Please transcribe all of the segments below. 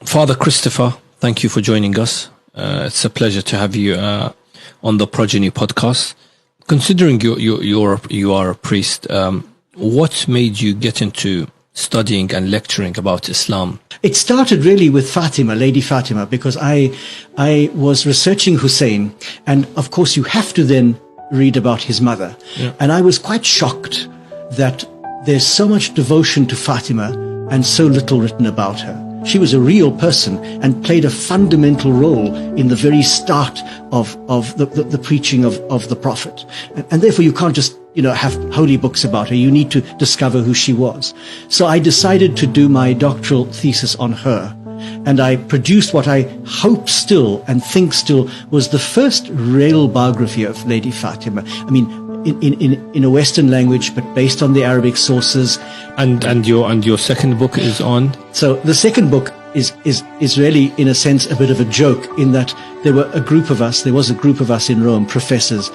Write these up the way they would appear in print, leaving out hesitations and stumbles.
Father Christopher, thank you for joining us. It's a pleasure to have you on the Progeny podcast. Considering you are a priest, what made you get into studying and lecturing about Islam? It started really with Fatima, Lady Fatima, because I was researching Hussein, and of course you have to then read about his mother. Yeah. And I was quite shocked that there's so much devotion to Fatima and so little written about her. She was a real person and played a fundamental role in the very start of the preaching of the Prophet. And therefore you can't just, have holy books about her. You need to discover who she was. So I decided to do my doctoral thesis on her. And I produced what I hope still and think still was the first real biography of Lady Fatima. I mean, in a Western language, but based on the Arabic sources. And your second book is on? So the second book is really, in a sense, a bit of a joke, in that there was a group of us in Rome, professors.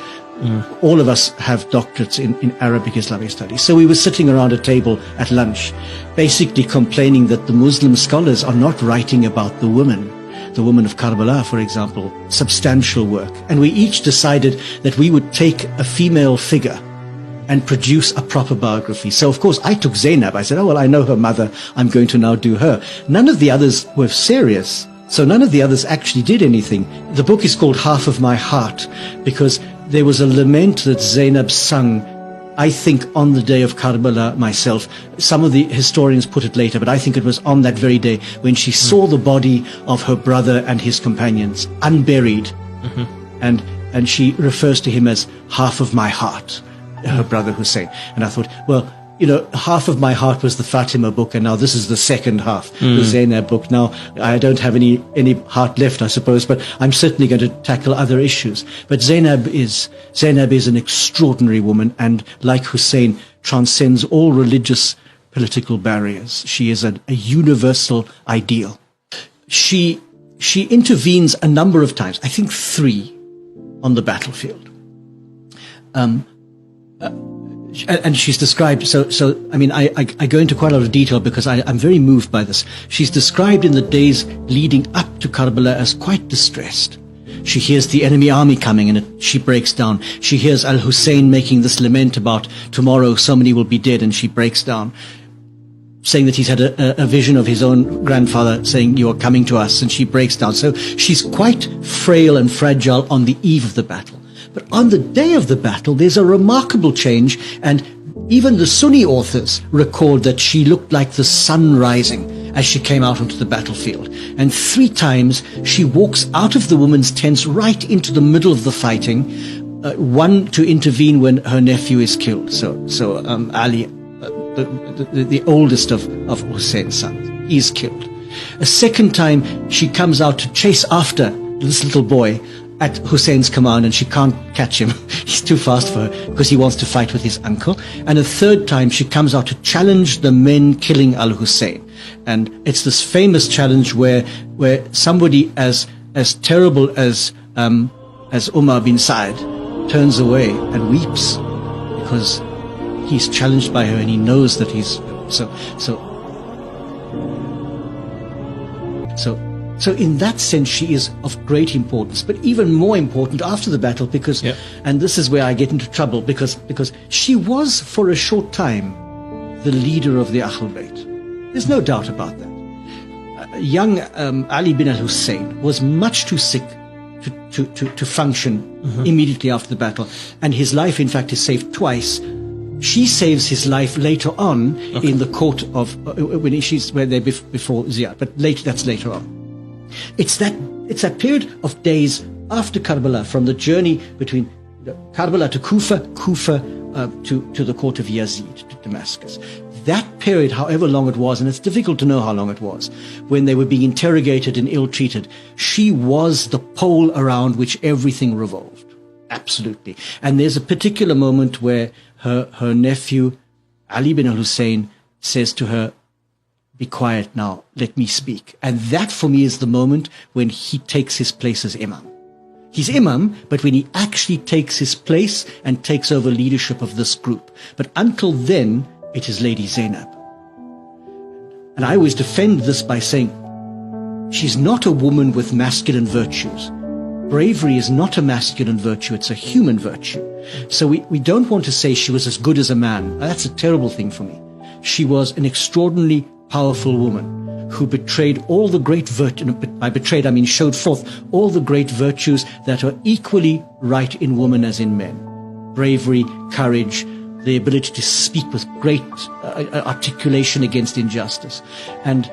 All of us have doctorates in Arabic Islamic studies. So we were sitting around a table at lunch, basically complaining that the Muslim scholars are not writing about the women of Karbala, for example, substantial work. And we each decided that we would take a female figure and produce a proper biography. So, of course, I took Zainab. I said, I know her mother. I'm going to now do her. None of the others were serious. So none of the others actually did anything. The book is called Half of My Heart because there was a lament that Zainab sung, I think, on the day of Karbala myself. Some of the historians put it later, but I think it was on that very day when she saw the body of her brother and his companions unburied. And she refers to him as half of my heart, her brother Hussein. And I thought, half of my heart was the Fatima book, and now this is the second half, the Zainab book. Now, I don't have any heart left, I suppose, but I'm certainly going to tackle other issues. But Zainab is an extraordinary woman, and like Hussein, transcends all religious, political barriers. She is a universal ideal. She intervenes a number of times, I think 3, on the battlefield. And she's described, I go into quite a lot of detail because I'm very moved by this. She's described in the days leading up to Karbala as quite distressed. She hears the enemy army coming and she breaks down. She hears Al-Hussein making this lament about tomorrow so many will be dead, and she breaks down, saying that he's had a vision of his own grandfather saying, you are coming to us, and she breaks down. So she's quite frail and fragile on the eve of the battle. But on the day of the battle, there's a remarkable change, and even the Sunni authors record that she looked like the sun rising as she came out onto the battlefield. And 3 times she walks out of the women's tents right into the middle of the fighting, one to intervene when her nephew is killed. So Ali, the oldest of Hussein's sons, is killed. A second time she comes out to chase after this little boy at Hussein's command, and she can't catch him. He's too fast for her because he wants to fight with his uncle. And a third time she comes out to challenge the men killing Al-Hussein. And it's this famous challenge where somebody as terrible as Umar bin Sa'd turns away and weeps because he's challenged by her and he knows that he's So in that sense, she is of great importance, but even more important after the battle because, and this is where I get into trouble, because she was for a short time the leader of the Ahl Bayt. There's no doubt about that. Young Ali bin al-Hussein was much too sick to function immediatally after the battle, and his life, in fact, is saved twice. She saves his life later on in the court of when they're before Ziyad, but that's later on. It's that period of days after Karbala, from the journey between Karbala to Kufa to the court of Yazid, to Damascus. That period, however long it was, and it's difficult to know how long it was, when they were being interrogated and ill-treated, she was the pole around which everything revolved. Absolutely. And there's a particular moment where her nephew, Ali bin al-Hussein, says to her, "Be quiet now, let me speak." And that for me is the moment when he takes his place as imam. He's imam, but when he actually takes his place and takes over leadership of this group. But until then, it is Lady Zainab. And I always defend this by saying, She's not a woman with masculine virtues. Bravery is not a masculine virtue, it's a human virtue. So we don't want to say she was as good as a man. That's a terrible thing for me. She was an extraordinarily powerful woman who betrayed all the great virtues. By betrayed, I mean showed forth all the great virtues that are equally right in women as in men. Bravery, courage, the ability to speak with great articulation against injustice. And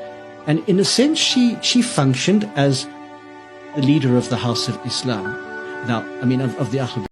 in a sense, she functioned as the leader of the House of Islam. Now, I mean, of the Ahl